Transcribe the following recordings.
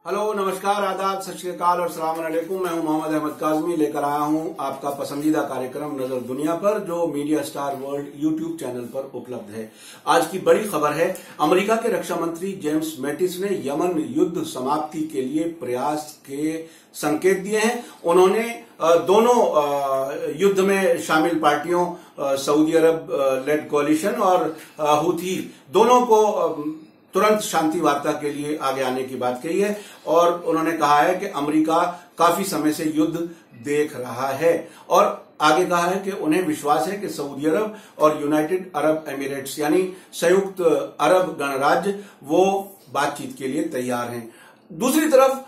Hello, नमस्कार, आदाब, सत श्री अकाल और सलाम अलैकुम। मैं हूं मोहम्मद अहमद काज़मी, लेकर आया हूं आपका पसंदीदा कार्यक्रम नजर दुनिया पर, जो media star world YouTube channel पर उपलब्ध है। आज की बड़ी खबर है, अमेरिका के रक्षा मंत्री जेम्स मैटिस ने यमन युद्ध समाप्ति के लिए प्रयास के संकेत दिए हैं। उन्होंने दोनों युद्ध में शामिल पार्टियों, सऊदी अरब लेड कोalition और हुथी, दोनों को तुरंत शांति वार्ता के लिए आगे आने की बात कही है। और उन्होंने कहा है कि अमेरिका काफी समय से युद्ध देख रहा है और आगे कहा है कि उन्हें विश्वास है कि सऊदी अरब और यूनाइटेड अरब एमिरेट्स यानी संयुक्त अरब गणराज्य वो बातचीत के लिए तैयार हैं। दूसरी तरफ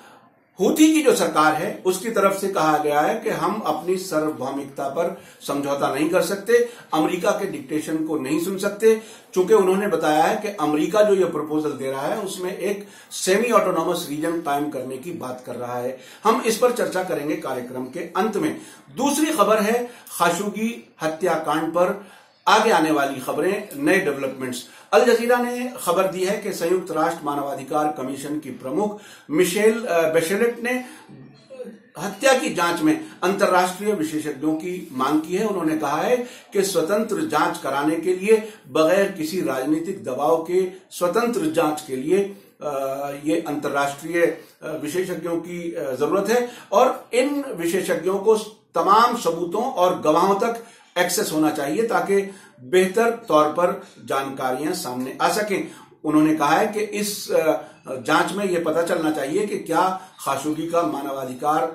हुथी की जो सरकार है उसकी तरफ से कहा गया है कि हम अपनी सार्वभौमिकता पर समझौता नहीं कर सकते, अमेरिका के डिक्टेशन को नहीं सुन सकते, चूंकि उन्होंने बताया है कि अमेरिका जो ये प्रपोजल दे रहा है उसमें एक सेमी ऑटोनॉमस रीजन कायम करने की बात कर रहा है। हम इस पर चर्चा करेंगे कार्यक्रम के अंत में। दूसरी खबर है खाशोगी हत्याकांड पर आगे आने वाली खबरें, नए डेवलपमेंट्स। अल जजीरा ने खबर दी है कि संयुक्त राष्ट्र मानवाधिकार कमीशन की प्रमुख मिशेल बेशेलेट ने हत्या की जांच में अंतर्राष्ट्रीय विशेषज्ञों की मांग की है। उन्होंने कहा है कि स्वतंत्र जांच कराने के लिए, बगैर किसी राजनीतिक दबाव के स्वतंत्र जांच के लिए ये अंतर्राष्ट्रीय विशेषज्ञों की जरूरत है और इन विशेषज्ञों को तमाम सबूतों और गवाहों तक एक्सेस होना चाहिए ताकि बेहतर तौर पर जानकारियां सामने आ सकें। उन्होंने कहा है कि इस जांच में यह पता चलना चाहिए कि क्या खाशोगी का मानवाधिकार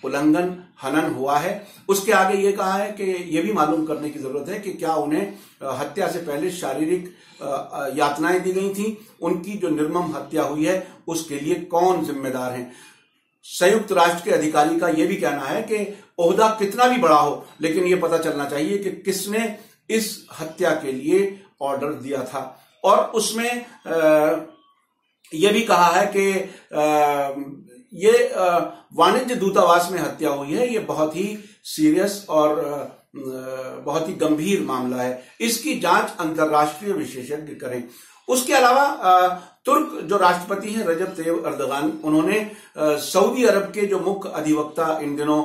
उल्लंघन, हनन हुआ है। उसके आगे ये कहा है कि यह भी मालूम करने की जरूरत है कि क्या उन्हें हत्या से पहले शारीरिक यातनाएं दी गई थी, उनकी जो निर्मम हत्या हुई है उसके लिए कौन जिम्मेदार है। संयुक्त राष्ट्र के अधिकारी का यह भी कहना है कि ओहदा कितना भी बड़ा हो, लेकिन यह पता चलना चाहिए कि किसने इस हत्या के लिए ऑर्डर दिया था। और उसमें यह भी कहा है कि ये वाणिज्य दूतावास में हत्या हुई है, ये बहुत ही सीरियस और बहुत ही गंभीर मामला है। इसकी जांच अंतर्राष्ट्रीय विशेषज्ञ करें। उसके अलावा तुर्क जो राष्ट्रपति हैं रजब तैयब अर्दगान, उन्होंने सऊदी अरब के जो मुख्य अधिवक्ता इन दिनों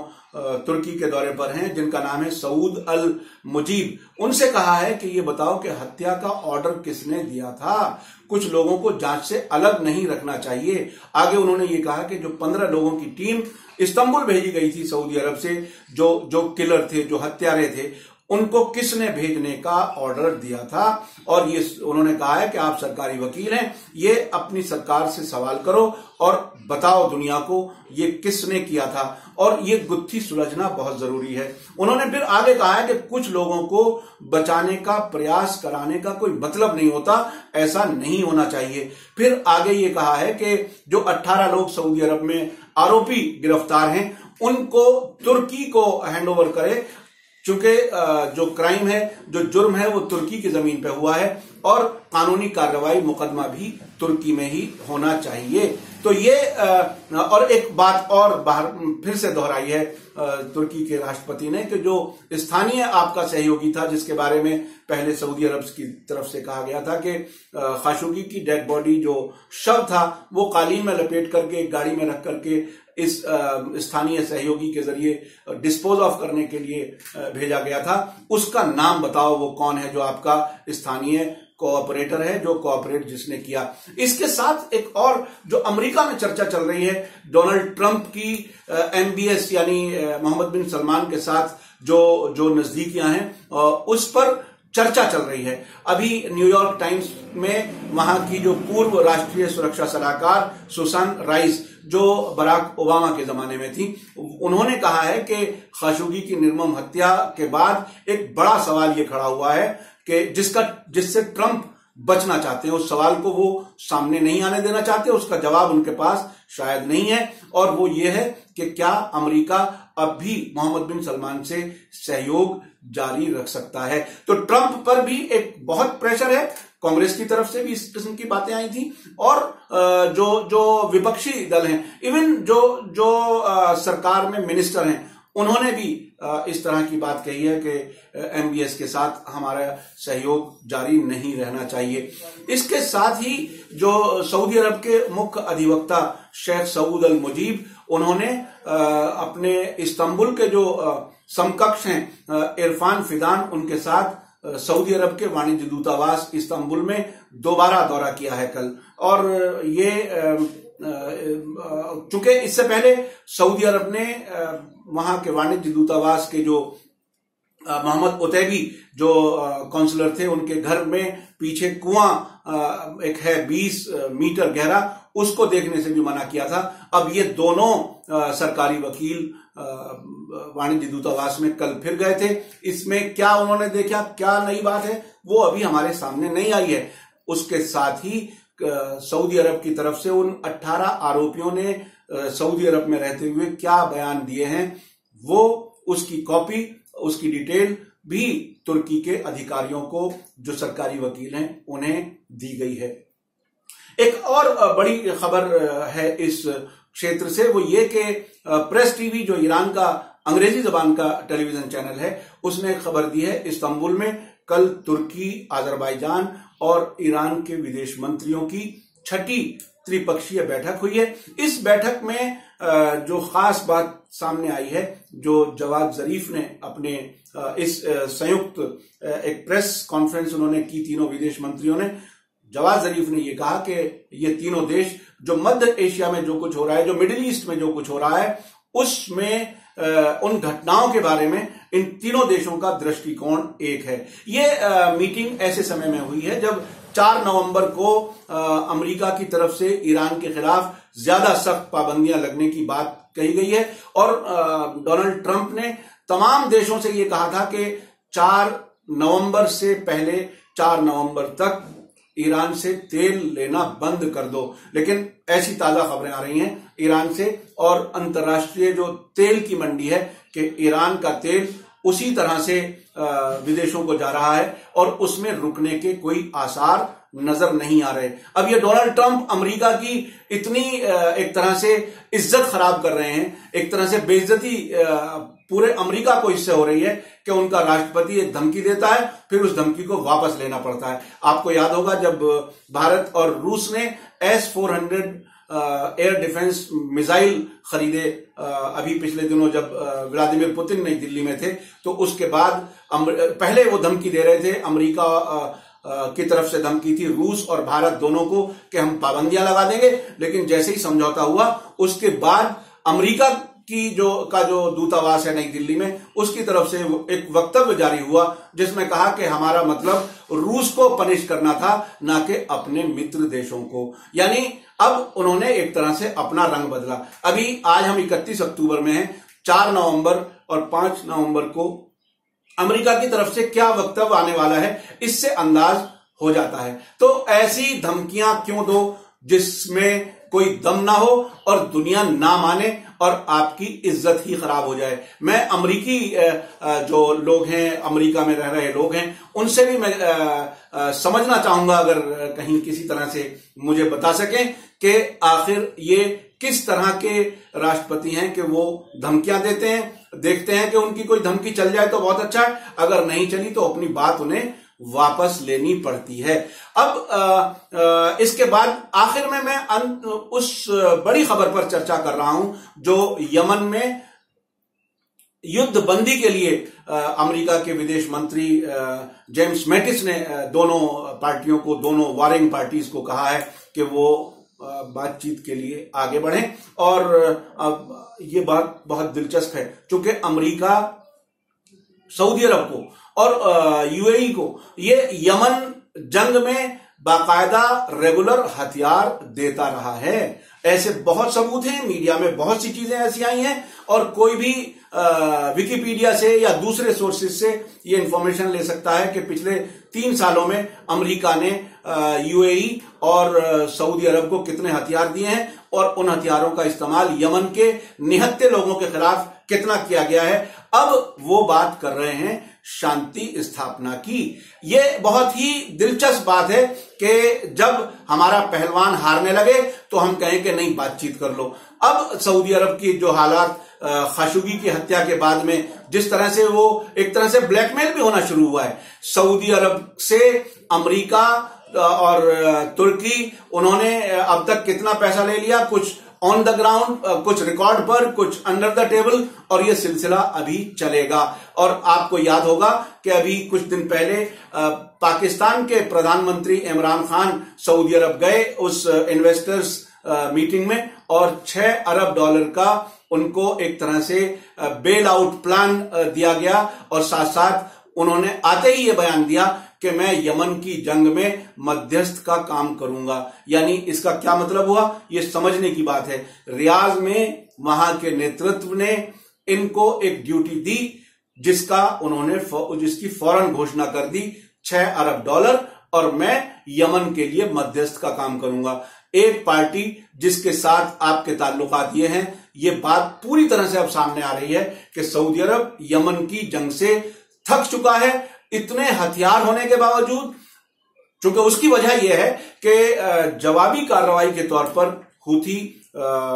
तुर्की के दौरे पर हैं, जिनका नाम है सऊद अल मुजीब, उनसे कहा है कि ये बताओ कि हत्या का ऑर्डर किसने दिया था। कुछ लोगों को जांच से अलग नहीं रखना चाहिए। आगे उन्होंने ये कहा कि जो 15 लोगों की टीम इस्तांबुल भेजी गई थी सऊदी अरब से, जो किलर थे, जो हत्यारे थे, उनको किसने भेजने का ऑर्डर दिया था। और ये उन्होंने कहा है कि आप सरकारी वकील हैं, ये अपनी सरकार से सवाल करो और बताओ दुनिया को ये किसने किया था। और ये गुत्थी सुलझना बहुत जरूरी है। उन्होंने फिर आगे कहा है कि कुछ लोगों को बचाने का प्रयास कराने का कोई मतलब नहीं होता, ऐसा नहीं होना चाहिए। फिर आगे ये कहा है कि जो 18 लोग सऊदी अरब में आरोपी गिरफ्तार हैं उनको तुर्की को हैंडओवर करे, चूंकि जो क्राइम है, जो जुर्म है, वो तुर्की की जमीन पे हुआ है और कानूनी कार्रवाई, मुकदमा भी तुर्की में ही होना चाहिए। तो ये और एक बात और बाहर फिर से दोहराई है तुर्की के राष्ट्रपति ने कि जो स्थानीय आपका सहयोगी था, जिसके बारे में पहले सऊदी अरब की तरफ से कहा गया था कि खाशोगी की डेड बॉडी, जो शव था, वो कालीन में लपेट करके एक गाड़ी में रख करके इस स्थानीय सहयोगी के जरिए डिस्पोज ऑफ करने के लिए भेजा गया था। उसका नाम बताओ, वो कौन है जो आपका स्थानीय कोऑपरेटर है, जो कोऑपरेट जिसने किया। इसके साथ एक और जो अमेरिका में चर्चा चल रही है, डोनाल्ड ट्रंप की MBS यानी मोहम्मद बिन सलमान के साथ जो नजदीकियां हैं, उस पर चर्चा चल रही है। अभी न्यूयॉर्क टाइम्स में वहां की जो पूर्व राष्ट्रीय सुरक्षा सलाहकार सुसान राइस, जो बराक ओबामा के जमाने में थी, उन्होंने कहा है कि खाशोगी की निर्मम हत्या के बाद एक बड़ा सवाल ये खड़ा हुआ है कि जिससे ट्रंप बचना चाहते हैं, उस सवाल को वो सामने नहीं आने देना चाहते, उसका जवाब उनके पास शायद नहीं है। और वो ये है कि क्या अमेरिका अब भी मोहम्मद बिन सलमान से सहयोग जारी रख सकता है। तो ट्रंप पर भी एक बहुत प्रेशर है, कांग्रेस की तरफ से भी इस किस्म की बातें आई थी और जो विपक्षी दल हैं, इवन जो सरकार में मिनिस्टर हैं, उन्होंने भी इस तरह की बात कही है कि MBS के साथ हमारा सहयोग जारी नहीं रहना चाहिए। इसके साथ ही जो सऊदी अरब के मुख्य अधिवक्ता शेख सऊद अल मुजीब, उन्होंने अपने इस्तांबुल के जो समकक्ष हैं इरफान फिदान, उनके साथ सऊदी अरब के वाणिज्य दूतावास इस्तांबुल में दोबारा दौरा किया है कल। और ये चूंकि इससे पहले सऊदी अरब ने वहां के वाणिज्य दूतावास के जो मोहम्मद उतैबी जो काउंसलर थे, उनके घर में पीछे कुआं एक है 20 मीटर गहरा, उसको देखने से भी मना किया था। अब ये दोनों सरकारी वकील वाणिज्य दूतावास में कल फिर गए थे। इसमें क्या उन्होंने देखा, क्या नई बात है, वो अभी हमारे सामने नहीं आई है। उसके साथ ही सऊदी अरब की तरफ से उन 18 आरोपियों ने सऊदी अरब में रहते हुए क्या बयान दिए हैं, वो उसकी कॉपी, उसकी डिटेल भी तुर्की के अधिकारियों को, जो सरकारी वकील हैं, उन्हें दी गई है। एक और बड़ी खबर है इस क्षेत्र से, वो ये कि प्रेस टीवी, जो ईरान का अंग्रेजी जबान का टेलीविजन चैनल है, उसने खबर दी है इस्तांबुल में कल तुर्की, अजरबैजान और ईरान के विदेश मंत्रियों की 6ठी त्रिपक्षीय बैठक हुई है। इस बैठक में जो खास बात सामने आई है, जो जवाद जरीफ ने अपने इस संयुक्त एक प्रेस कॉन्फ्रेंस उन्होंने की, तीनों विदेश मंत्रियों ने, जवाद जरीफ ने ये कहा कि ये तीनों देश, जो मध्य एशिया में जो कुछ हो रहा है, जो मिडिल ईस्ट में जो कुछ हो रहा है, उसमें उन घटनाओं के बारे में इन तीनों देशों का दृष्टिकोण एक है। ये मीटिंग ऐसे समय में हुई है जब 4 नवंबर को अमेरिका की तरफ से ईरान के खिलाफ ज्यादा सख्त पाबंदियां लगने की बात कही गई है और डोनाल्ड ट्रंप ने तमाम देशों से ये कहा था कि 4 नवंबर से पहले 4 नवंबर तक ईरान से तेल लेना बंद कर दो। लेकिन ऐसी ताजा खबरें आ रही हैं ईरान से और अंतर्राष्ट्रीय जो तेल की मंडी है कि ईरान का तेल उसी तरह से विदेशों को जा रहा है और उसमें रुकने के कोई आसार नजर नहीं आ रहे। अब ये डोनाल्ड ट्रंप अमेरिका की इतनी एक तरह से इज्जत खराब कर रहे हैं, एक तरह से बेइज्जती पूरे अमेरिका को इससे हो रही है कि उनका राष्ट्रपति एक धमकी देता है, फिर उस धमकी को वापस लेना पड़ता है। आपको याद होगा जब भारत और रूस ने S-400 एयर डिफेंस मिसाइल खरीदे अभी पिछले दिनों, जब व्लादिमीर पुतिन नई दिल्ली में थे, तो उसके बाद पहले वो धमकी दे रहे थे, अमेरिका की तरफ से धमकी थी रूस और भारत दोनों को कि हम पाबंदियां लगा देंगे। लेकिन जैसे ही समझौता हुआ, उसके बाद अमेरिका की जो दूतावास है नई दिल्ली में, उसकी तरफ से एक वक्तव्य जारी हुआ जिसमें कहा कि हमारा मतलब रूस को पनिश करना था, ना कि अपने मित्र देशों को। यानी अब उन्होंने एक तरह से अपना रंग बदला। अभी आज हम 31 अक्टूबर में हैं, 4 नवंबर और 5 नवंबर को अमेरिका की तरफ से क्या वक्तव्य आने वाला है, इससे अंदाज हो जाता है। तो ऐसी धमकियां क्यों दो जिसमें कोई दम ना हो और दुनिया ना माने और आपकी इज्जत ही खराब हो जाए। मैं अमेरिकी जो लोग हैं, अमेरिका में रह रहे लोग हैं, उनसे भी मैं समझना चाहूंगा, अगर कहीं किसी तरह से मुझे बता सकें कि आखिर ये किस तरह के राष्ट्रपति हैं कि वो धमकियां देते हैं। देखते हैं कि उनकी कोई धमकी चल जाए तो बहुत अच्छा है, अगर नहीं चली तो अपनी बात उन्हें वापस लेनी पड़ती है। अब इसके बाद आखिर में मैं उस बड़ी खबर पर चर्चा कर रहा हूं जो यमन में युद्ध बंदी के लिए अमेरिका के विदेश मंत्री जेम्स मैटिस ने दोनों पार्टियों को, दोनों वॉरिंग पार्टीज को कहा है कि वो बातचीत के लिए आगे बढ़ें। और अब ये बात बहुत दिलचस्प है, क्योंकि अमेरिका सऊदी अरब को और यूएई को ये यमन जंग में बाकायदा रेगुलर हथियार देता रहा है। ऐसे बहुत सबूत हैं, मीडिया में बहुत सी चीजें ऐसी आई हैं और कोई भी विकिपीडिया से या दूसरे सोर्सेज से ये इंफॉर्मेशन ले सकता है कि पिछले 3 सालों में अमेरिका ने यूएई और सऊदी अरब को कितने हथियार दिए हैं और उन हथियारों का इस्तेमाल यमन के निहत्थे लोगों के खिलाफ कितना किया गया है। अब वो बात कर रहे हैं शांति स्थापना की। ये बहुत ही दिलचस्प बात है कि जब हमारा पहलवान हारने लगे तो हम कहें कि नहीं, बातचीत कर लो। अब सऊदी अरब की जो हालात खशोगी की हत्या के बाद में जिस तरह से वो एक तरह से ब्लैकमेल भी होना शुरू हुआ है, सऊदी अरब से अमेरिका और तुर्की, उन्होंने अब तक कितना पैसा ले लिया, कुछ ऑन द ग्राउंड, कुछ रिकॉर्ड पर, कुछ अंडर द टेबल, और ये सिलसिला अभी चलेगा। और आपको याद होगा कि अभी कुछ दिन पहले पाकिस्तान के प्रधानमंत्री इमरान खान सऊदी अरब गए उस इन्वेस्टर्स मीटिंग में, और $6 अरब का उनको एक तरह से बेल आउट प्लान दिया गया, और साथ साथ उन्होंने आते ही ये बयान दिया कि मैं यमन की जंग में मध्यस्थ का काम करूंगा। यानी इसका क्या मतलब हुआ, ये समझने की बात है। रियाज में वहां के नेतृत्व ने इनको एक ड्यूटी दी जिसकी फौरन घोषणा कर दी, $6 अरब, और मैं यमन के लिए मध्यस्थ का काम करूंगा। एक पार्टी जिसके साथ आपके ताल्लुकात ये हैं, ये बात पूरी तरह से अब सामने आ रही है कि सऊदी अरब यमन की जंग से थक चुका है, इतने हथियार होने के बावजूद। चूंकि उसकी वजह यह है कि जवाबी कार्रवाई के तौर पर हूथी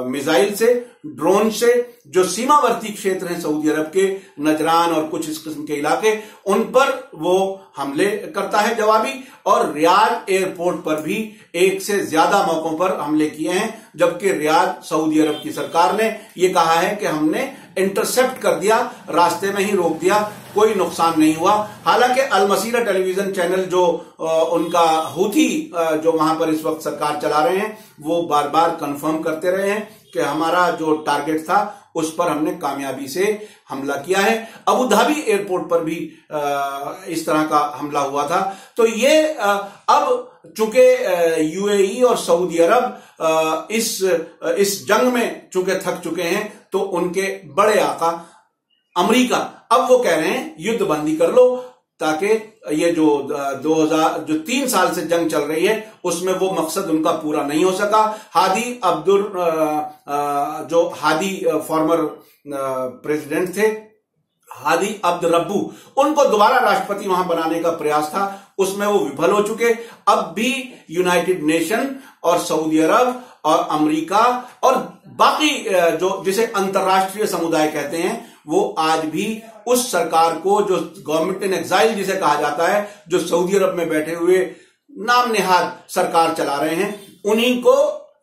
मिसाइल से, ड्रोन से जो सीमावर्ती क्षेत्र हैं सऊदी अरब के, नजरान और कुछ इस किस्म के इलाके, उन पर वो हमले करता है जवाबी। और रियाद एयरपोर्ट पर भी एक से ज्यादा मौकों पर हमले किए हैं, जबकि रियाद सऊदी अरब की सरकार ने ये कहा है कि हमने इंटरसेप्ट कर दिया, रास्ते में ही रोक दिया, कोई नुकसान नहीं हुआ। हालांकि अल मसीरा टेलीविजन चैनल जो उनका हूथी जो वहां पर इस वक्त सरकार चला रहे हैं, वो बार बार कंफर्म करते रहे हैं कि हमारा जो टारगेट था उस पर हमने कामयाबी से हमला किया है। अबू धाबी एयरपोर्ट पर भी इस तरह का हमला हुआ था। तो ये अब चूंकि यूएई और सऊदी अरब इस जंग में चूंकि थक चुके हैं, तो उनके बड़े आका अमेरिका अब वो कह रहे हैं युद्ध बंदी कर लो, ताकि ये जो 3 साल से जंग चल रही है उसमें वो मकसद उनका पूरा नहीं हो सका। जो हादी फॉर्मर प्रेसिडेंट थे, हादी अब्द रब्बू, उनको दोबारा राष्ट्रपति वहां बनाने का प्रयास था, उसमें वो विफल हो चुके। अब भी यूनाइटेड नेशन और सऊदी अरब और अमेरिका और बाकी जो जिसे अंतर्राष्ट्रीय समुदाय कहते हैं, वो आज भी उस सरकार को, जो गवर्नमेंट इन एग्जाइल जिसे कहा जाता है, जो सऊदी अरब में बैठे हुए नाम नेहाद सरकार चला रहे हैं, उन्हीं को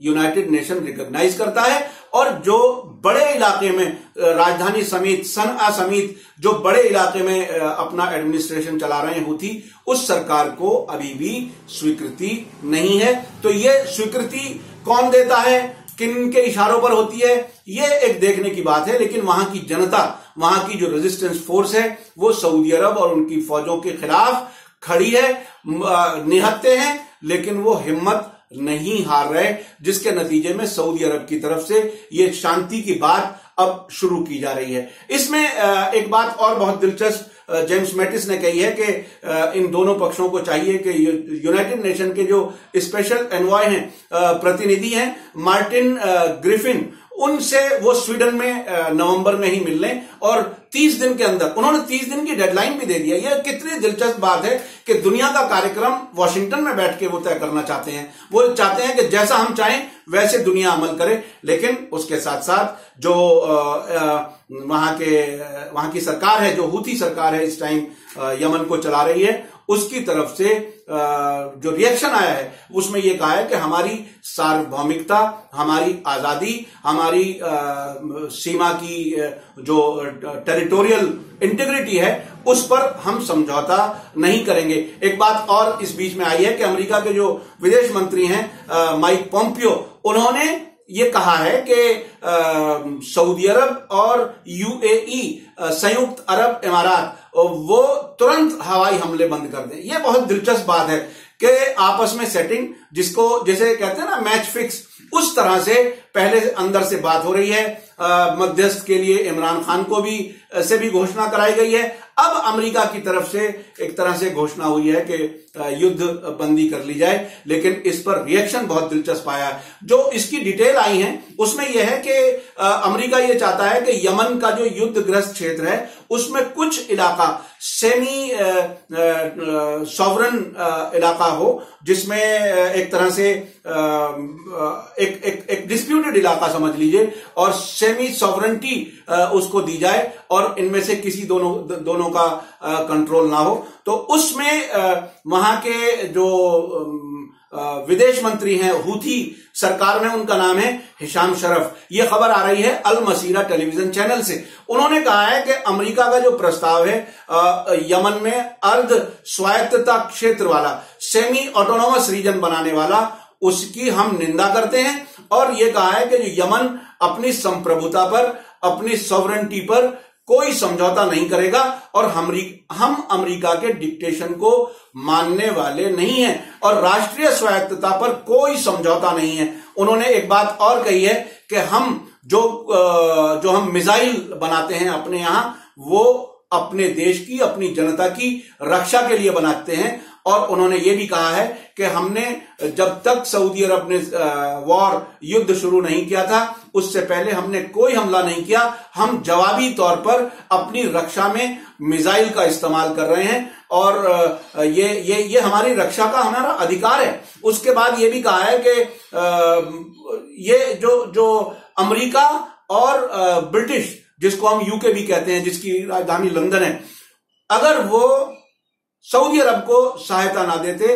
यूनाइटेड नेशन रिकॉग्नाइज करता है। और जो बड़े इलाके में राजधानी समेत, सनआ समेत जो बड़े इलाके में अपना एडमिनिस्ट्रेशन चला रहे हैं हूथी, उस सरकार को अभी भी स्वीकृति नहीं है। तो ये स्वीकृति कौन देता है, किन के इशारों पर होती है, ये एक देखने की बात है। लेकिन वहां की जनता, वहां की जो रेजिस्टेंस फोर्स है, वो सऊदी अरब और उनकी फौजों के खिलाफ खड़ी है, निहत्ते हैं, लेकिन वो हिम्मत नहीं हार रहे, जिसके नतीजे में सऊदी अरब की तरफ से ये शांति की बात अब शुरू की जा रही है। इसमें एक बात और बहुत दिलचस्प जेम्स मैटिस ने कही है कि इन दोनों पक्षों को चाहिए कि यूनाइटेड नेशन के जो स्पेशल एनवॉय हैं, प्रतिनिधि हैं, मार्टिन ग्रिफिन, उनसे वो स्वीडन में नवंबर में ही मिल लें, और 30 दिन के अंदर, उन्होंने 30 दिन की डेडलाइन भी दे दिया। यह कितनी दिलचस्प बात है कि दुनिया का कार्यक्रम वॉशिंगटन में बैठ के वो तय करना चाहते हैं। वो चाहते हैं कि जैसा हम चाहें वैसे दुनिया अमल करे, लेकिन उसके साथ साथ जो वहां की सरकार है, जो हूथी सरकार है इस टाइम यमन को चला रही है, उसकी तरफ से जो रिएक्शन आया है उसमें यह कहा है कि हमारी सार्वभौमिकता, हमारी आजादी, हमारी सीमा की जो टेरिटोरियल इंटीग्रिटी है, उस पर हम समझौता नहीं करेंगे। एक बात और इस बीच में आई है कि अमेरिका के जो विदेश मंत्री हैं माइक पोम्पियो, उन्होंने ये कहा है कि सऊदी अरब और यूएई, संयुक्त अरब इमारात, वो तुरंत हवाई हमले बंद कर दें। ये बहुत दिलचस्प बात है कि आपस में सेटिंग, जिसको जैसे कहते हैं ना मैच फिक्स, उस तरह से पहले अंदर से बात हो रही है, मध्यस्थ के लिए इमरान खान को भी से भी घोषणा कराई गई है। अब अमेरिका की तरफ से एक तरह से घोषणा हुई है कि युद्ध बंदी कर ली जाए, लेकिन इस पर रिएक्शन बहुत दिलचस्प आया है। जो इसकी डिटेल आई है उसमें यह है कि अमेरिका ये चाहता है कि यमन का जो युद्धग्रस्त क्षेत्र है उसमें कुछ इलाका सेमी सॉवरन इलाका हो, जिसमें एक तरह से एक डिस्प्यूटेड इलाका समझ लीजिए, और सेमी सॉवरेंटी उसको दी जाए और इनमें से किसी दोनों का कंट्रोल ना हो। तो उसमें वहां के जो विदेश मंत्री हैं हूथी सरकार में, उनका नाम है हिशाम शरफ। ये खबर आ रही है अल मसीरा टेलीविजन चैनल से। उन्होंने कहा है कि अमेरिका का जो प्रस्ताव है यमन में अर्ध स्वायत्तता क्षेत्र वाला, सेमी ऑटोनोमस रीजन बनाने वाला, उसकी हम निंदा करते हैं। और यह कहा है कि जो यमन अपनी संप्रभुता पर, अपनी सॉवरेंटी पर कोई समझौता नहीं करेगा और हम अमेरिका के डिक्टेशन को मानने वाले नहीं हैं और राष्ट्रीय स्वायत्तता पर कोई समझौता नहीं है। उन्होंने एक बात और कही है कि हम जो हम मिसाइल बनाते हैं अपने यहां, वो अपने देश की, अपनी जनता की रक्षा के लिए बनाते हैं। और उन्होंने ये भी कहा है कि हमने जब तक सऊदी अरब ने युद्ध शुरू नहीं किया था, उससे पहले हमने कोई हमला नहीं किया। हम जवाबी तौर पर अपनी रक्षा में मिसाइल का इस्तेमाल कर रहे हैं और ये हमारी रक्षा का हमारा अधिकार है। उसके बाद ये भी कहा है कि ये जो अमेरिका और ब्रिटिश, जिसको हम यूके भी कहते हैं, जिसकी राजधानी लंदन है, अगर वो सऊदी अरब को सहायता ना देते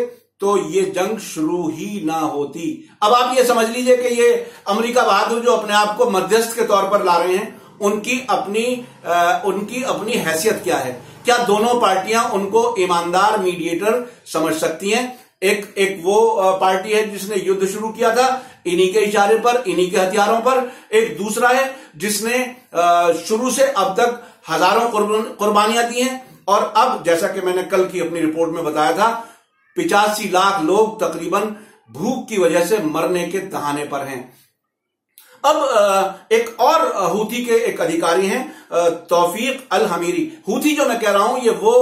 तो ये जंग शुरू ही ना होती। अब आप ये समझ लीजिए कि ये अमेरिका बहादुर जो अपने आप को मध्यस्थ के तौर पर ला रहे हैं, उनकी अपनी हैसियत क्या है? क्या दोनों पार्टियां उनको ईमानदार मीडिएटर समझ सकती हैं? एक वो पार्टी है जिसने युद्ध शुरू किया था इन्हीं के इशारे पर, इन्हीं के हथियारों पर। एक दूसरा है जिसने शुरू से अब तक हजारों कुर्बानियां दी हैं और अब, जैसा कि मैंने कल की अपनी रिपोर्ट में बताया था, 85 लाख लोग तकरीबन भूख की वजह से मरने के दहाने पर हैं। अब एक और हूथी के एक अधिकारी हैं तौफीक अल हमीरी। हूथी जो मैं कह रहा हूं, ये वो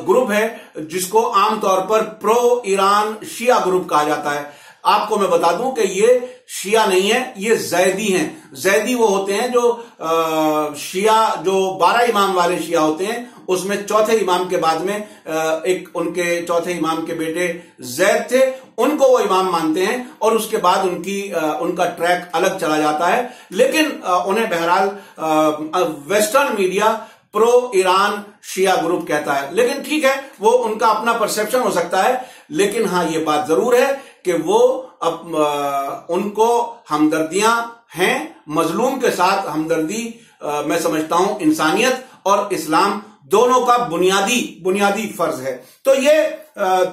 ग्रुप है जिसको आमतौर पर प्रो ईरान शिया ग्रुप कहा जाता है। आपको मैं बता दूं कि ये शिया नहीं है, ये जैदी हैं। जैदी वो होते हैं जो शिया, जो 12 इमाम वाले शिया होते हैं, उसमें चौथे इमाम के बाद में एक उनके चौथे इमाम के बेटे जैद थे, उनको वो इमाम मानते हैं और उसके बाद उनका ट्रैक अलग चला जाता है। लेकिन उन्हें बहरहाल वेस्टर्न मीडिया प्रो ईरान शिया ग्रुप कहता है। लेकिन ठीक है, वो उनका अपना परसेप्शन हो सकता है। लेकिन हाँ, ये बात जरूर है कि वो उनको हमदर्दियां हैं, मजलूम के साथ हमदर्दी मैं समझता हूं इंसानियत और इस्लाम दोनों का बुनियादी फर्ज है। तो ये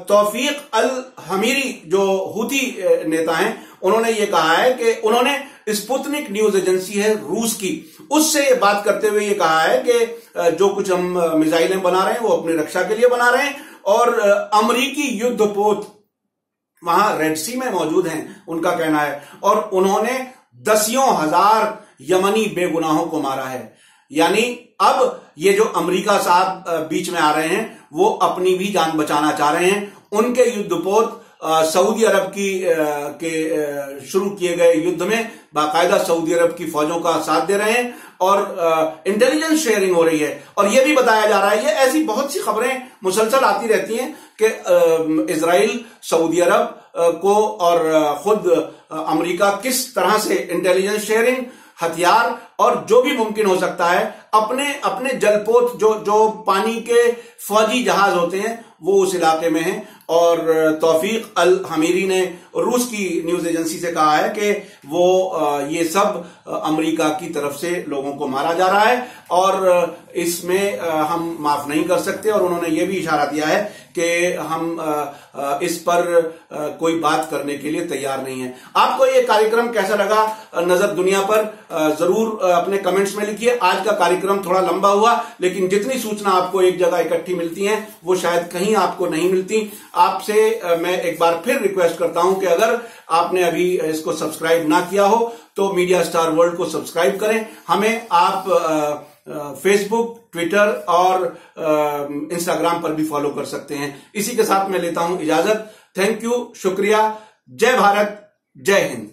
तौफीक अल हमीरी जो हूथी नेता हैं, उन्होंने ये कहा है कि उन्होंने स्पुतनिक न्यूज एजेंसी है रूस की, उससे ये बात करते हुए ये कहा है कि जो कुछ हम मिसाइलें बना रहे हैं वो अपनी रक्षा के लिए बना रहे हैं और अमरीकी युद्धपोत वहां रेड सी में मौजूद हैं, उनका कहना है। और उन्होंने दसियों हजार यमनी बेगुनाहों को मारा है। यानी अब ये जो अमेरिका साहब बीच में आ रहे हैं, वो अपनी भी जान बचाना चाह रहे हैं। उनके युद्धपोत सऊदी अरब के शुरू किए गए युद्ध में बाकायदा सऊदी अरब की फौजों का साथ दे रहे हैं और इंटेलिजेंस शेयरिंग हो रही है। और यह भी बताया जा रहा है, ये ऐसी बहुत सी खबरें मुसलसल आती रहती हैं कि इजराइल सऊदी अरब को और खुद अमेरिका किस तरह से इंटेलिजेंस शेयरिंग, हथियार और जो भी मुमकिन हो सकता है अपने जलपोत जो पानी के फौजी जहाज होते हैं वो उस इलाके में हैं। और तौफीक अल हमीरी ने रूस की न्यूज एजेंसी से कहा है कि वो ये सब अमेरिका की तरफ से लोगों को मारा जा रहा है और इसमें हम माफ नहीं कर सकते। और उन्होंने ये भी इशारा दिया है कि हम इस पर कोई बात करने के लिए तैयार नहीं है। आपको ये कार्यक्रम कैसा लगा नजर दुनिया पर जरूर अपने कमेंट्स में लिखिए। आज का कार्यक्रम थोड़ा लंबा हुआ, लेकिन जितनी सूचना आपको एक जगह इकट्ठी मिलती है वो शायद कहीं आपको नहीं मिलती। आपसे मैं एक बार फिर रिक्वेस्ट करता हूं कि अगर आपने अभी इसको सब्सक्राइब ना किया हो तो मीडिया स्टार वर्ल्ड को सब्सक्राइब करें। हमें आप फेसबुक, ट्विटर और इंस्टाग्राम पर भी फॉलो कर सकते हैं। इसी के साथ मैं लेता हूं इजाजत। थैंक यू, शुक्रिया। जय भारत, जय हिंद।